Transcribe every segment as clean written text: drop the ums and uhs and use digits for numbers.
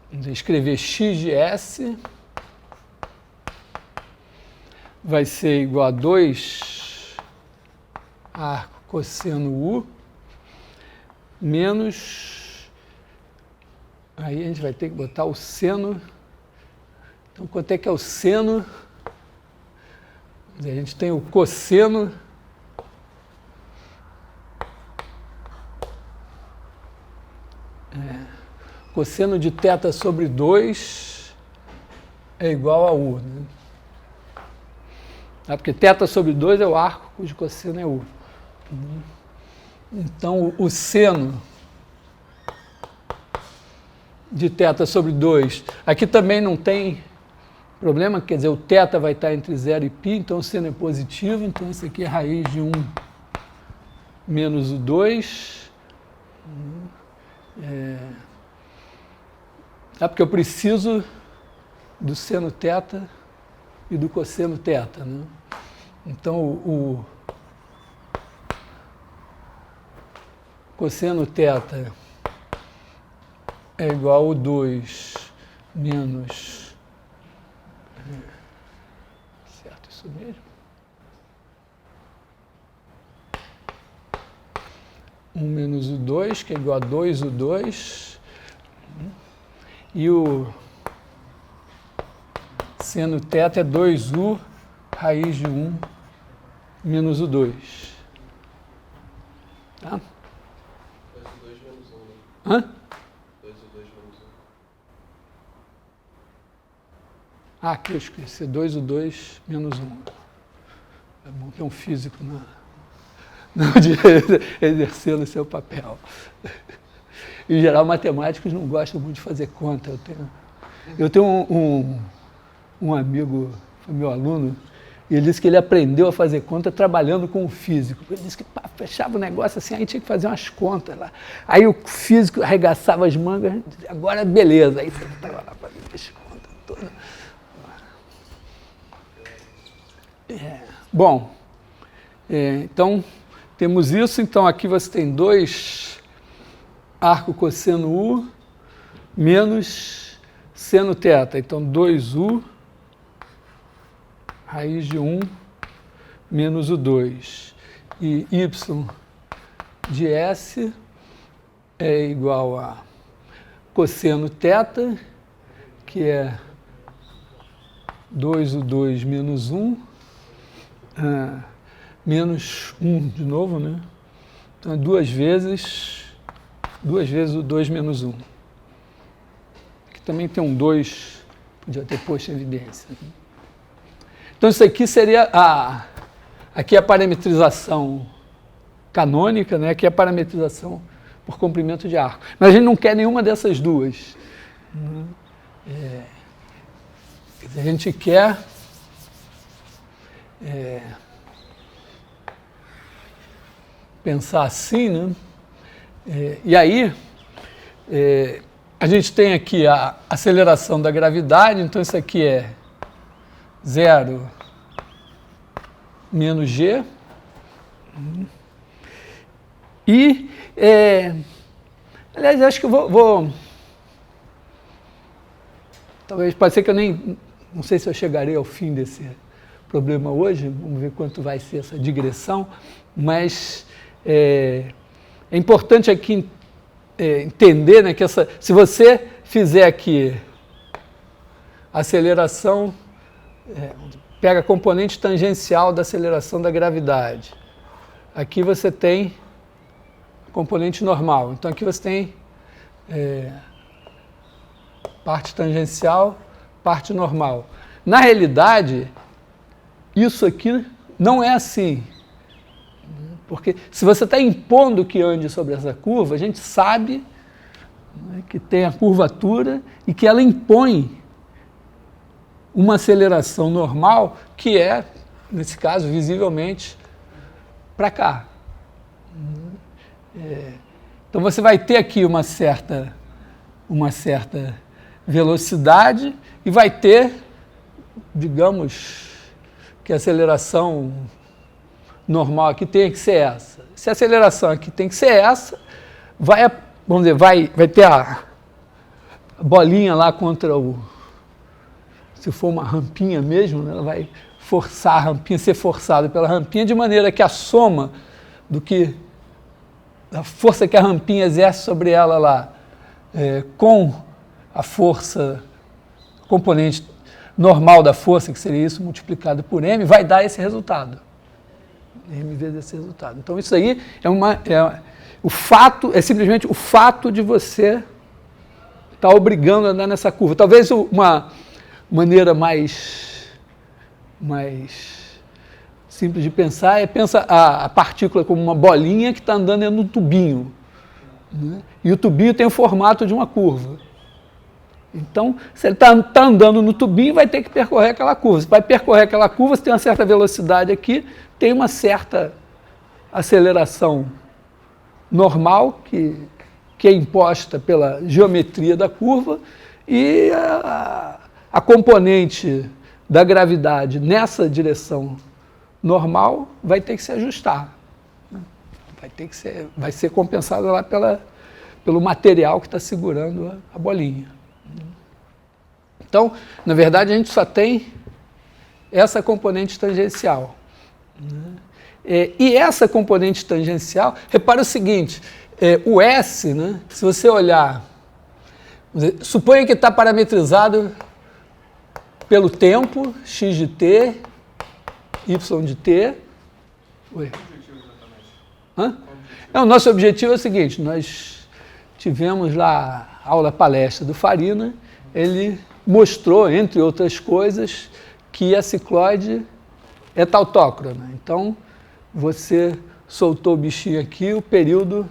Vamos escrever x de S vai ser igual a 2 arco cosseno U menos, aí a gente vai ter que botar o seno. Então, quanto é que é o seno? A gente tem o cosseno cosseno de θ sobre 2 é igual a U, né? Porque θ sobre 2 é o arco cujo cosseno é U. Então, o seno de θ sobre 2, aqui também não tem problema, quer dizer, o θ vai estar entre 0 e π, então o seno é positivo, então isso aqui é raiz de 1 menos o 2. Porque eu preciso do seno θ e do cosseno θ, né? Então, o cosseno θ é igual a 2 menos... Certo, isso mesmo? 1 menos o 2, que é igual a 2 o 2. E o seno θ é 2u raiz de 1 menos o 2. Tá? 2 o 2 menos 1, né? Hã? 2 o 2 menos 1. Aqui eu esqueci, 2 o 2 menos 1. É bom ter um físico exercendo o seu papel. Em geral, matemáticos não gostam muito de fazer conta. Eu tenho um amigo, foi meu aluno, e ele disse que ele aprendeu a fazer conta trabalhando com o físico. Ele disse que fechava o negócio assim, aí tinha que fazer umas contas lá. Aí o físico arregaçava as mangas, dizia, agora beleza. Aí você estava lá fazendo as contas todas. Bom, então temos isso. Então aqui você tem 2 arco cosseno U menos seno θ. Então 2u raiz de 1 menos o 2. E y de S é igual a cosseno θ, que é 2 o 2 menos 1, menos 1 de novo, né? Então é 2 vezes o 2 menos 1. Aqui também tem um 2, podia ter posto em evidência. Então isso aqui seria aqui é a parametrização canônica, né? Aqui é a parametrização por comprimento de arco. Mas a gente não quer nenhuma dessas duas. A gente quer pensar assim, né? E aí, a gente tem aqui a aceleração da gravidade, então isso aqui é 0 menos g. E, aliás, acho que eu vou talvez, pode ser que eu não sei se eu chegarei ao fim desse problema hoje, vamos ver quanto vai ser essa digressão, mas é importante aqui entender, né, que se você fizer aqui a aceleração, pega a componente tangencial da aceleração da gravidade, aqui você tem componente normal, então aqui você tem parte tangencial, parte normal. Na realidade, isso aqui não é assim. Porque se você está impondo que ande sobre essa curva, a gente sabe, né, que tem a curvatura e que ela impõe uma aceleração normal que é, nesse caso, visivelmente para cá. Então você vai ter aqui uma certa velocidade e vai ter, digamos, que a aceleração normal aqui tem que ser essa. Se a aceleração aqui tem que ser essa, vamos dizer, vai ter bolinha lá contra o... Se for uma rampinha mesmo, né, ela vai forçar a rampinha, ser forçada pela rampinha, de maneira que a soma do que... a força que a rampinha exerce sobre ela lá, com a força, componente normal da força, que seria isso multiplicado por m, vai dar esse resultado. M vezes esse resultado. Então isso aí é simplesmente o fato de você estar obrigando a andar nessa curva. Talvez uma maneira mais simples de pensar pensa a partícula como uma bolinha que está andando dentro do tubinho, né? E o tubinho tem o formato de uma curva. Então, se ele está andando no tubinho, vai ter que percorrer aquela curva. Se vai percorrer aquela curva, você tem uma certa velocidade aqui, tem uma certa aceleração normal, que é imposta pela geometria da curva, e a componente da gravidade nessa direção normal vai ter que se ajustar. Vai ser compensada lá pelo material que está segurando a bolinha. Então, na verdade, a gente só tem essa componente tangencial. E essa componente tangencial, repara o seguinte, o S, né, se você olhar, suponha que está parametrizado pelo tempo, x de t, y de t. Oi. O nosso objetivo é o seguinte, nós tivemos lá a aula palestra do Farina, ele mostrou, entre outras coisas, que a cicloide é tautócrona. Então, você soltou o bichinho aqui, o período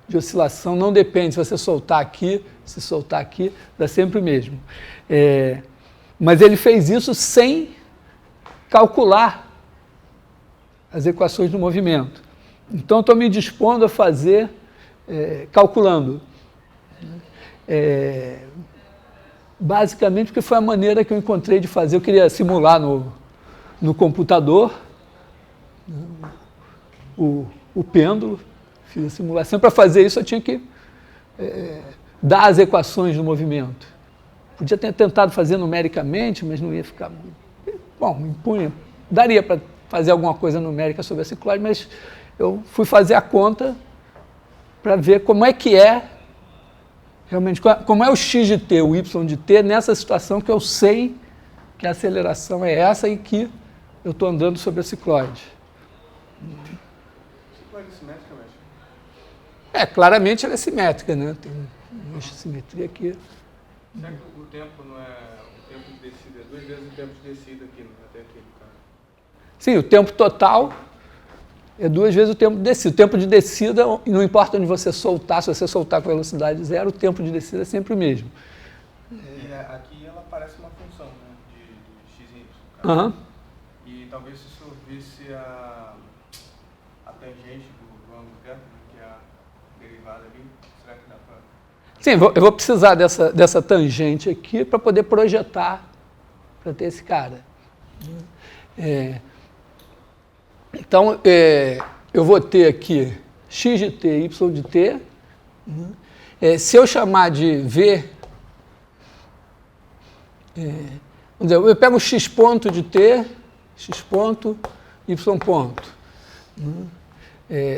de oscilação não depende, se você soltar aqui, se soltar aqui, dá sempre o mesmo. Mas ele fez isso sem calcular as equações do movimento. Então, estou me dispondo a fazer calculando. Basicamente, porque foi a maneira que eu encontrei de fazer. Eu queria simular no computador o pêndulo, fiz a simulação. Para fazer isso, eu tinha que dar as equações do movimento. Podia ter tentado fazer numericamente, mas não ia ficar muito... Bom, impunha. Daria para fazer alguma coisa numérica sobre a cicloide, mas eu fui fazer a conta para ver como é que realmente, como é o x de t, o y de t, nessa situação que eu sei que a aceleração é essa e que eu estou andando sobre a cicloide. Cicloide é simétrica, mestre? Claramente ela é simétrica, né? Tem uma simetria aqui. Será que o tempo não é o tempo de descida? É 2 vezes o tempo de descida aqui, até aqui, cara? Sim, o tempo total é 2 vezes o tempo de descida. O tempo de descida, não importa onde você soltar, se você soltar com velocidade zero, o tempo de descida é sempre o mesmo. E aqui ela parece uma função, né, de x e y. Uhum. E talvez se isso visse a tangente do ângulo reto, que é a derivada ali, será que dá para... Sim, eu vou precisar dessa tangente aqui para poder projetar, para ter esse cara. Então, eu vou ter aqui x de t, y de t. Se eu chamar de v, vamos dizer, eu pego o x ponto de t, x ponto, y ponto.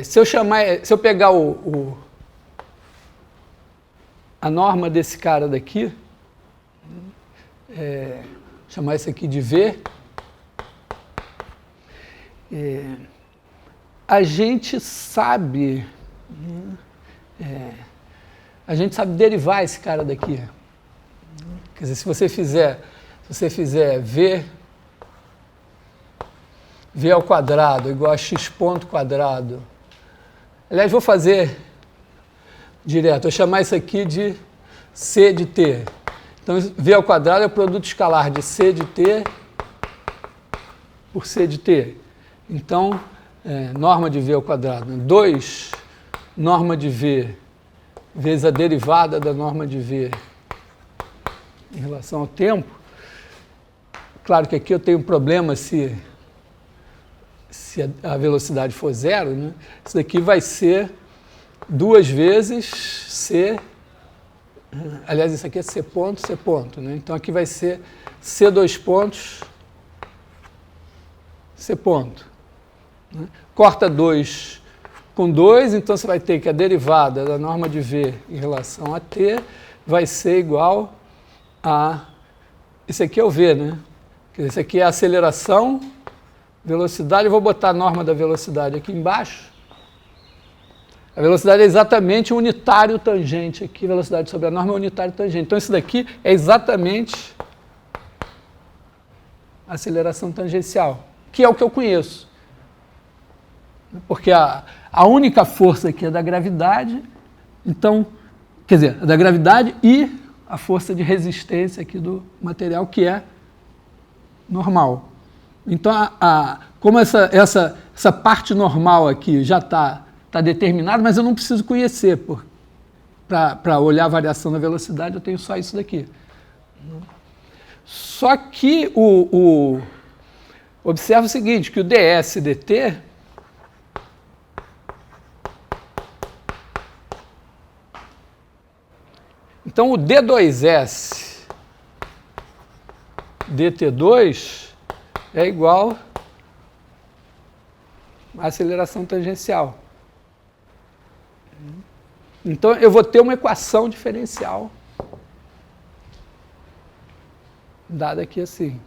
Se eu pegar a norma desse cara daqui, chamar isso aqui de v, a gente sabe derivar esse cara daqui. Quer dizer, se você fizer v ao quadrado igual a x ponto quadrado, aliás, vou fazer direto, vou chamar isso aqui de c de t. Então, v ao quadrado é o produto escalar de c de t por c de t. Então, norma de v ao quadrado, 2 norma de v vezes a derivada da norma de v em relação ao tempo. Claro que aqui eu tenho um problema se a velocidade for zero, né? Isso daqui vai ser 2 vezes c Aliás, isso aqui é C ponto, né? Então aqui vai ser C dois pontos, C ponto. Né? Corta 2 com 2, então você vai ter que a derivada da norma de V em relação a T vai ser igual a... Esse aqui é o V, né? Esse aqui é a aceleração, velocidade. Eu vou botar a norma da velocidade aqui embaixo. A velocidade é exatamente o unitário tangente aqui, velocidade sobre a norma é o unitário tangente. Então, isso daqui é exatamente a aceleração tangencial, que é o que eu conheço. Porque a única força aqui é da gravidade, então, quer dizer, da gravidade e a força de resistência aqui do material, que é normal. Então, como essa parte normal aqui já está determinada, mas eu não preciso conhecer. Para olhar a variação da velocidade, eu tenho só isso daqui. Só que observa o seguinte, que o ds e dt então o d2s dt2 é igual à aceleração tangencial. Então eu vou ter uma equação diferencial dada aqui assim.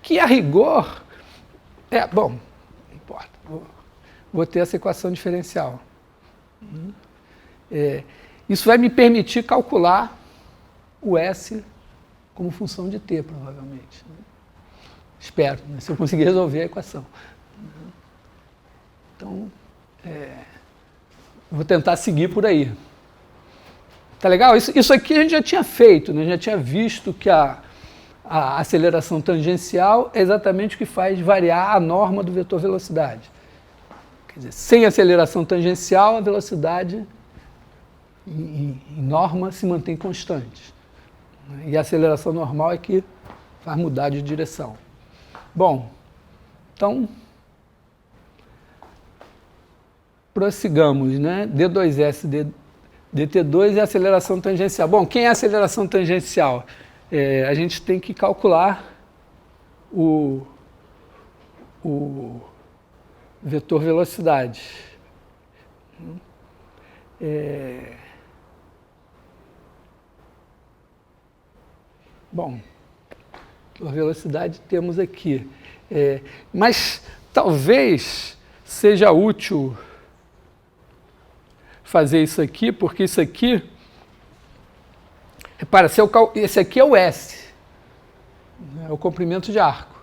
Que a rigor bom, não importa. Vou ter essa equação diferencial. Isso vai me permitir calcular o S como função de t, provavelmente. Espero, né, se eu conseguir resolver a equação. Então, vou tentar seguir por aí. Tá legal? Isso aqui a gente já tinha feito, né? Já tinha visto que a aceleração tangencial é exatamente o que faz variar a norma do vetor velocidade. Quer dizer, sem aceleração tangencial, a velocidade em norma se mantém constante. E a aceleração normal é que faz mudar de direção. Bom, então, prossigamos, né? D2S, dt2 é a aceleração tangencial. Bom, quem é a aceleração tangencial? A gente tem que calcular o vetor velocidade. Bom, a velocidade temos aqui. Mas talvez seja útil fazer isso aqui, porque isso aqui, repara, esse aqui é o S, é o comprimento de arco.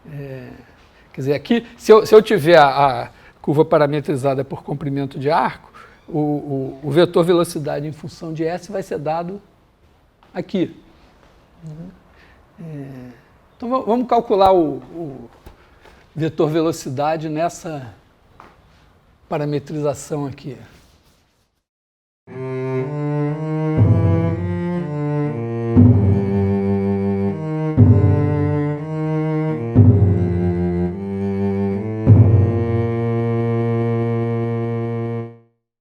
Quer dizer, aqui, se eu tiver a curva parametrizada por comprimento de arco, o vetor velocidade em função de S vai ser dado aqui. Então, vamos calcular o vetor velocidade nessa parametrização aqui.